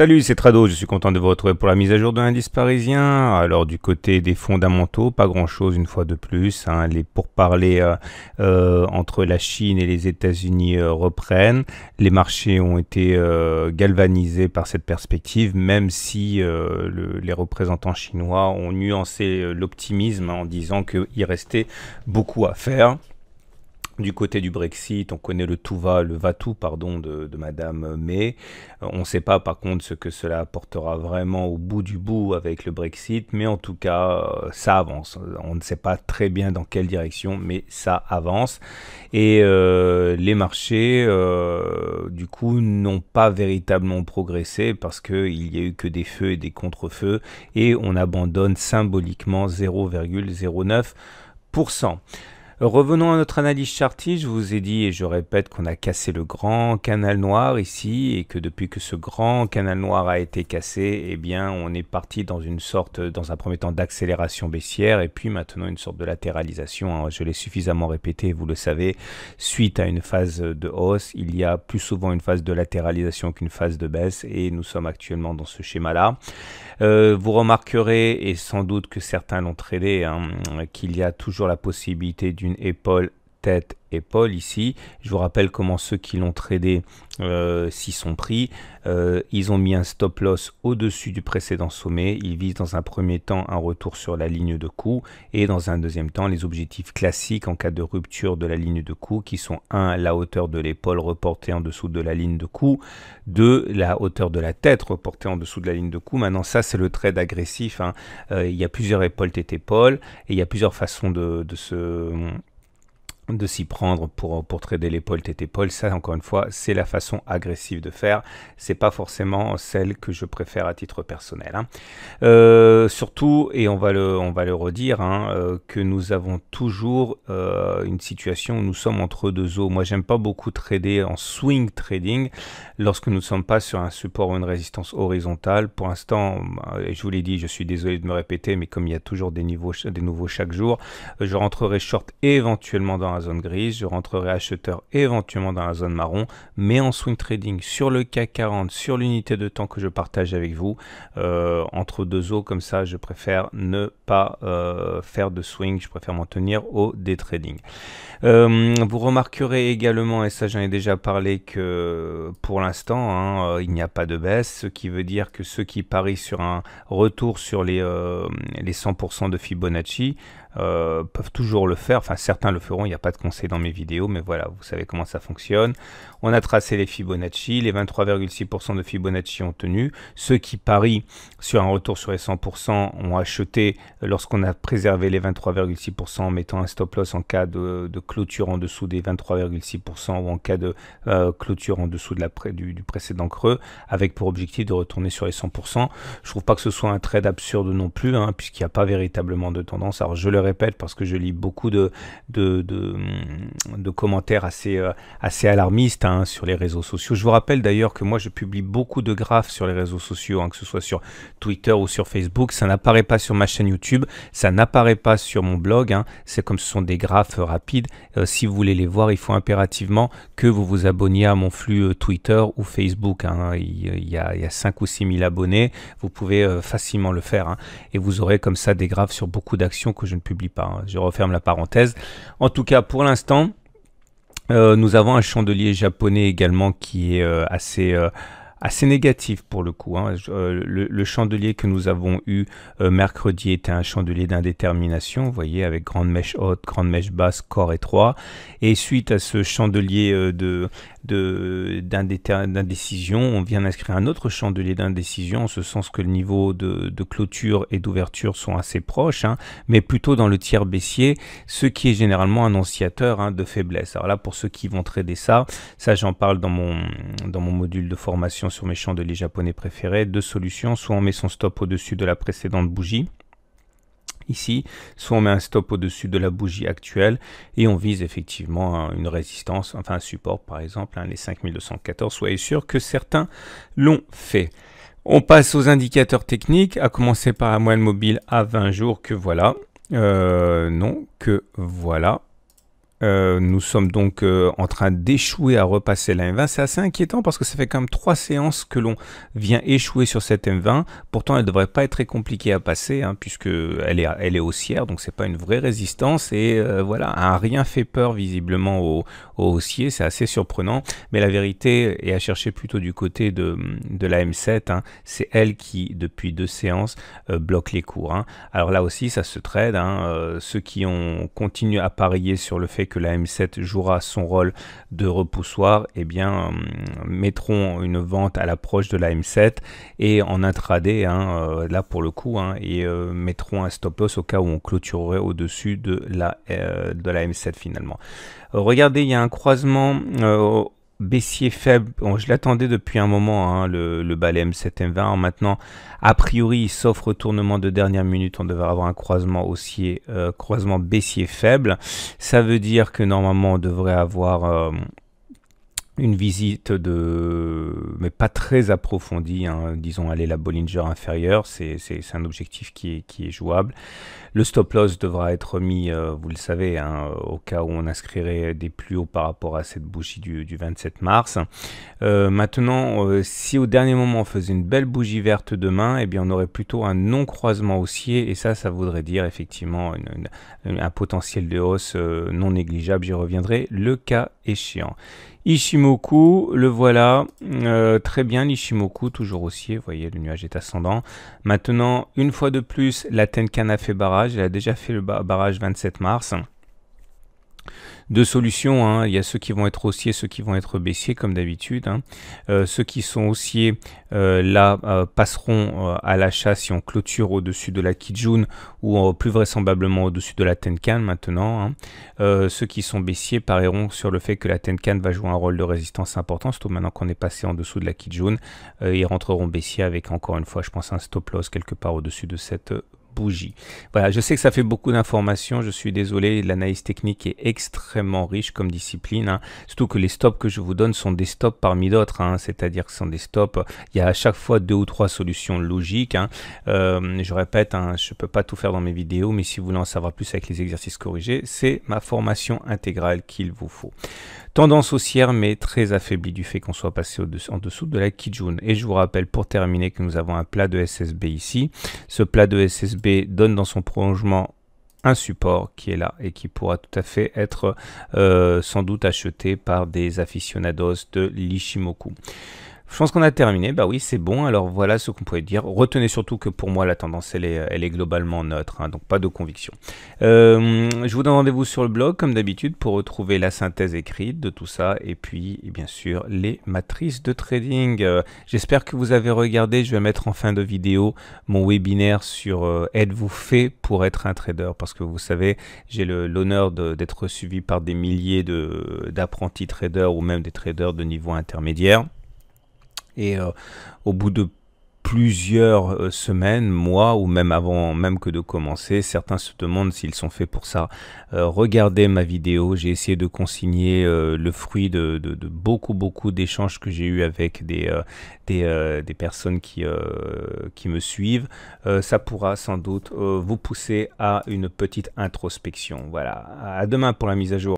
Salut, c'est Trado, je suis content de vous retrouver pour la mise à jour de l'indice parisien. Alors du côté des fondamentaux, pas grand-chose une fois de plus. Les pourparlers entre la Chine et les États-Unis reprennent. Les marchés ont été galvanisés par cette perspective, même si les représentants chinois ont nuancé l'optimisme en disant qu'il restait beaucoup à faire. Du côté du Brexit, on connaît le va-tout, pardon, de Madame May. On ne sait pas par contre ce que cela apportera vraiment au bout du bout avec le Brexit, mais en tout cas, ça avance. On ne sait pas très bien dans quelle direction, mais ça avance. Et les marchés, du coup, n'ont pas véritablement progressé parce qu'il n'y a eu que des feux et des contre-feux, et on abandonne symboliquement 0,09%. Revenons à notre analyse chartiste. Je vous ai dit et je répète qu'on a cassé le grand canal noir ici et que depuis que ce grand canal noir a été cassé, eh bien on est parti dans une sorte, dans un premier temps d'accélération baissière et puis maintenant une sorte de latéralisation. Je l'ai suffisamment répété, vous le savez, suite à une phase de hausse, il y a plus souvent une phase de latéralisation qu'une phase de baisse et nous sommes actuellement dans ce schéma-là. Vous remarquerez, et sans doute que certains l'ont tradé, qu'il y a toujours la possibilité d'une épaule, tête, épaule ici. Je vous rappelle comment ceux qui l'ont tradé s'y sont pris. Ils ont mis un stop loss au-dessus du précédent sommet. Ils visent dans un premier temps un retour sur la ligne de coup et dans un deuxième temps les objectifs classiques en cas de rupture de la ligne de coup qui sont 1. La hauteur de l'épaule reportée en dessous de la ligne de coup, 2. La hauteur de la tête reportée en dessous de la ligne de coup. Maintenant ça c'est le trade agressif. Il y a plusieurs épaules tête épaule et il y a plusieurs façons de s'y prendre pour trader l'épaule tête épaule. Ça encore une fois c'est la façon agressive de faire, c'est pas forcément celle que je préfère à titre personnel. Surtout, et on va le redire, que nous avons toujours une situation où nous sommes entre deux eaux. Moi j'aime pas beaucoup trader en swing trading lorsque nous ne sommes pas sur un support ou une résistance horizontale. Pour l'instant, et je vous l'ai dit, je suis désolé de me répéter, mais comme il y a toujours des nouveaux chaque jour, je rentrerai short éventuellement dans la zone grise, je rentrerai acheteur éventuellement dans la zone marron, mais en swing trading sur le CAC 40, sur l'unité de temps que je partage avec vous, entre deux eaux comme ça, je préfère ne pas faire de swing, je préfère m'en tenir au day trading. Vous remarquerez également, et ça j'en ai déjà parlé, que pour l'instant il n'y a pas de baisse, ce qui veut dire que ceux qui parient sur un retour sur les 100% de Fibonacci peuvent toujours le faire, enfin certains le feront, il n'y a pas de conseil dans mes vidéos, mais voilà, vous savez comment ça fonctionne. On a tracé les Fibonacci, les 23,6% de Fibonacci ont tenu, ceux qui parient sur un retour sur les 100% ont acheté lorsqu'on a préservé les 23,6% en mettant un stop loss en cas de clôture en dessous des 23,6% ou en cas de clôture en dessous de du précédent creux, avec pour objectif de retourner sur les 100%. Je trouve pas que ce soit un trade absurde non plus, puisqu'il n'y a pas véritablement de tendance. Alors je le répète parce que je lis beaucoup de commentaires assez alarmistes sur les réseaux sociaux. Je vous rappelle d'ailleurs que moi je publie beaucoup de graphes sur les réseaux sociaux, que ce soit sur Twitter ou sur Facebook. Ça n'apparaît pas sur ma chaîne YouTube, ça n'apparaît pas sur mon blog. C'est comme ce sont des graphes rapides. Si vous voulez les voir, il faut impérativement que vous vous abonniez à mon flux Twitter ou Facebook. Il y a 5 ou 6 000 abonnés. Vous pouvez facilement le faire. Et vous aurez comme ça des graphes sur beaucoup d'actions que je ne publie pas. Je referme la parenthèse. En tout cas, pour l'instant, nous avons un chandelier japonais également qui est assez négatif pour le coup. Le chandelier que nous avons eu mercredi était un chandelier d'indétermination, vous voyez, avec grande mèche haute, grande mèche basse, corps étroit. Et suite à ce chandelier d'indécision, on vient d'inscrire un autre chandelier d'indécision, en ce sens que le niveau de clôture et d'ouverture sont assez proches, mais plutôt dans le tiers baissier, ce qui est généralement annonciateur de faiblesse. Alors là, pour ceux qui vont trader ça j'en parle dans mon module de formation sur mes chandeliers japonais préférés. Deux solutions: soit on met son stop au-dessus de la précédente bougie ici, soit on met un stop au-dessus de la bougie actuelle et on vise effectivement une résistance, enfin un support par exemple, les 5214. Soyez sûr que certains l'ont fait. On passe aux indicateurs techniques, à commencer par la moyenne mobile à 20 jours que voilà. nous sommes donc en train d'échouer à repasser la M20. C'est assez inquiétant parce que ça fait quand même 3 séances que l'on vient échouer sur cette M20. Pourtant, elle ne devrait pas être très compliquée à passer, hein, puisque elle est haussière, donc c'est pas une vraie résistance. Et voilà, un rien fait peur visiblement au haussier. C'est assez surprenant. Mais la vérité est à chercher plutôt du côté de la M7. Hein. C'est elle qui, depuis 2 séances, bloque les cours. Hein. Alors là aussi, ça se trade. Hein. Ceux qui ont continué à parier sur le fait que la M7 jouera son rôle de repoussoir, eh bien, mettront une vente à l'approche de la M7 et en intraday, hein, là pour le coup, hein, et mettront un stop loss au cas où on clôturerait au-dessus de la M7 finalement. Regardez, il y a un croisement baissier faible, bon, je l'attendais depuis un moment, hein, le balai M7 M20. Maintenant, a priori, sauf retournement de dernière minute, on devrait avoir un croisement haussier, croisement baissier faible. Ça veut dire que normalement, on devrait avoir une visite mais pas très approfondie, hein, disons aller la Bollinger inférieure, c'est un objectif qui est jouable. Le stop loss devra être mis, vous le savez, hein, au cas où on inscrirait des plus hauts par rapport à cette bougie du 27 mars. Maintenant, si au dernier moment on faisait une belle bougie verte demain, eh bien on aurait plutôt un non-croisement haussier, et ça voudrait dire effectivement un potentiel de hausse non négligeable. J'y reviendrai le cas échéant. Ichimoku, le voilà, très bien l'Ichimoku, toujours haussier, vous voyez le nuage est ascendant. Maintenant, une fois de plus, la Tenkan a fait barrage, elle a déjà fait le barrage 27 mars. Deux solutions, hein. Il y a ceux qui vont être haussiers, ceux qui vont être baissiers comme d'habitude. Hein. Ceux qui sont haussiers, là, passeront à l'achat si on clôture au-dessus de la Kijun ou plus vraisemblablement au-dessus de la Tenkan maintenant. Hein. Ceux qui sont baissiers parieront sur le fait que la Tenkan va jouer un rôle de résistance important, surtout maintenant qu'on est passé en dessous de la Kijun. Ils rentreront baissiers avec encore une fois, je pense, un stop loss quelque part au-dessus de cette bougie. Voilà, je sais que ça fait beaucoup d'informations, je suis désolé, l'analyse technique est extrêmement riche comme discipline, hein. Surtout que les stops que je vous donne sont des stops parmi d'autres, hein. C'est-à-dire que ce sont des stops, il y a à chaque fois 2 ou 3 solutions logiques, hein. Je répète, hein, je ne peux pas tout faire dans mes vidéos, mais si vous voulez en savoir plus avec les exercices corrigés, c'est ma formation intégrale qu'il vous faut. Tendance haussière, mais très affaiblie du fait qu'on soit passé en dessous de la Kijun. Et je vous rappelle pour terminer que nous avons un plat de SSB ici. Ce plat de SSB donne dans son prolongement un support qui est là et qui pourra tout à fait être sans doute acheté par des aficionados de l'Ichimoku. Je pense qu'on a terminé, bah oui c'est bon, alors voilà ce qu'on pouvait dire. Retenez surtout que pour moi la tendance elle est globalement neutre, hein, donc pas de conviction. Je vous donne rendez-vous sur le blog comme d'habitude pour retrouver la synthèse écrite de tout ça et puis bien sûr les matrices de trading. J'espère que vous avez regardé, je vais mettre en fin de vidéo mon webinaire sur êtes-vous fait pour être un trader, parce que vous savez j'ai l'honneur d'être suivi par des milliers d'apprentis traders ou même des traders de niveau intermédiaire. Et au bout de plusieurs semaines, mois ou même avant même que de commencer, certains se demandent s'ils sont faits pour ça. Regardez ma vidéo, j'ai essayé de consigner le fruit de beaucoup d'échanges que j'ai eu avec des personnes qui me suivent. Ça pourra sans doute vous pousser à une petite introspection. Voilà, à demain pour la mise à jour.